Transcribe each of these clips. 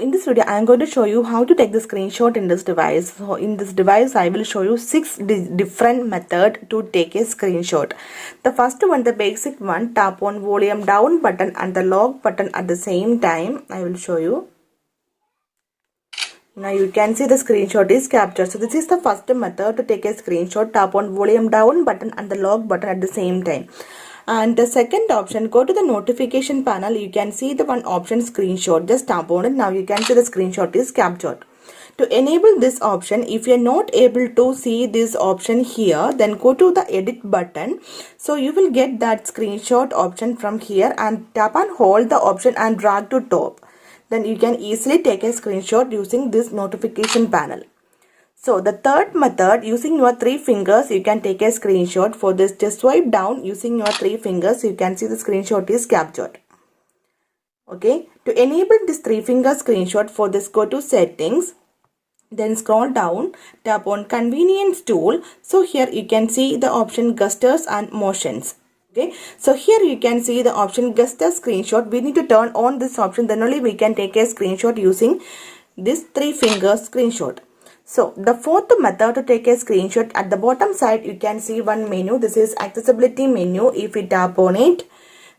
in this video I am going to show you how to take the screenshot in this device. So in this device I will show you 6 different methods to take a screenshot. The first one, the basic one, tap on volume down button and the lock button at the same time. I will show you. Now you can see the screenshot is captured. So this is the first method to take a screenshot. Tap on volume down button and the lock button at the same time. And the second option, go to the notification panel. You can see the one option screenshot. Just tap on it. Now you can see the screenshot is captured. To enable this option, if you are not able to see this option here, then go to the edit button. So you will get that screenshot option from here and tap and hold the option and drag to top. Then you can easily take a screenshot using this notification panel. So the third method, using your 3 fingers, you can take a screenshot. For this, just swipe down using your 3 fingers. You can see the screenshot is captured. Okay. To enable this 3 finger screenshot, for this, go to settings. Then scroll down, tap on convenience tool. So here you can see the option gestures and motions. Okay, so here you can see the option gesture screenshot. We need to turn on this option, then only we can take a screenshot using this 3 finger screenshot. So the fourth method to take a screenshot, at the bottom side you can see one menu. This is accessibility menu. If we tap on it,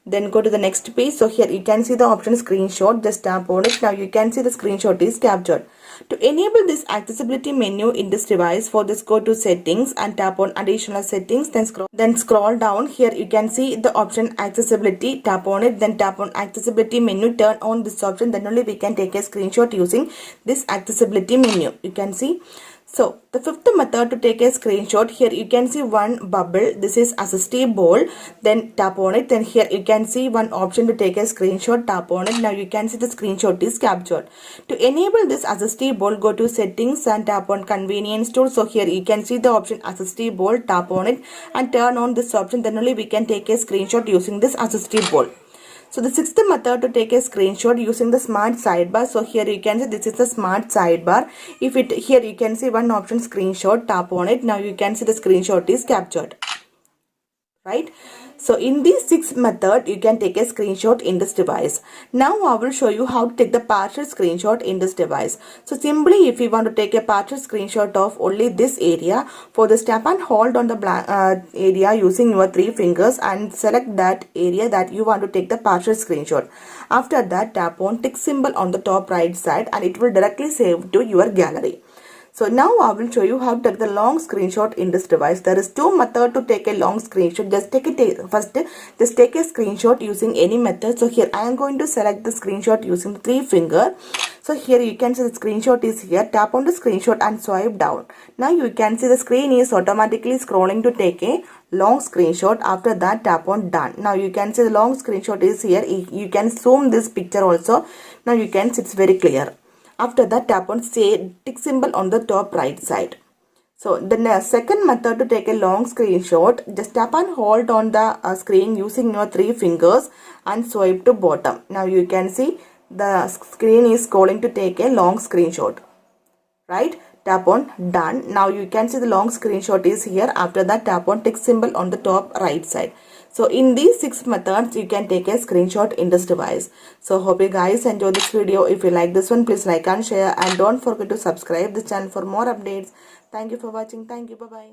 then go to the next page. So here you can see the option screenshot. Just tap on it. Now you can see the screenshot is captured. To enable this accessibility menu in this device, for this, go to settings and tap on additional settings. Then scroll down. Here you can see the option accessibility. Tap on it. Then tap on accessibility menu. Turn on this option. Then only we can take a screenshot using this accessibility menu. You can see. So the fifth method to take a screenshot, here you can see one bubble. This is assistive ball. Then tap on it. Then here you can see one option to take a screenshot. Tap on it. Now you can see the screenshot is captured. To enable this assistive ball, go to settings and tap on convenience tool. So here you can see the option assistive ball. Tap on it and turn on this option. Then only we can take a screenshot using this assistive ball. So the sixth method to take a screenshot using the smart sidebar. So here you can see this is the smart sidebar. Here you can see one option screenshot. Tap on it. Now you can see the screenshot is captured. Right? So in these 6 methods, you can take a screenshot in this device. Now I will show you how to take the partial screenshot in this device. So simply, if you want to take a partial screenshot of only this area, for this, tap and hold on the area using your 3 fingers and select that area that you want to take the partial screenshot. After that, tap on tick symbol on the top right side and it will directly save to your gallery. So now I will show you how to take the long screenshot in this device. There is 2 methods to take a long screenshot. Just take a screenshot using any method. So here I am going to select the screenshot using 3 finger. So here you can see the screenshot is here. Tap on the screenshot and swipe down. Now you can see the screen is automatically scrolling to take a long screenshot. After that, tap on done. Now you can see the long screenshot is here. You can zoom this picture also. Now you can see it's very clear. After that, tap on tick symbol on the top right side. So the second method to take a long screenshot, just tap and hold on the screen using your 3 fingers and swipe to bottom. Now you can see the screen is calling to take a long screenshot. Right? Tap on done. Now you can see the long screenshot is here. After that, tap on tick symbol on the top right side. So in these 6 methods, you can take a screenshot in this device. So hope you guys enjoy this video. If you like this one, please like and share, and don't forget to subscribe the channel for more updates. Thank you for watching. Thank you. Bye bye.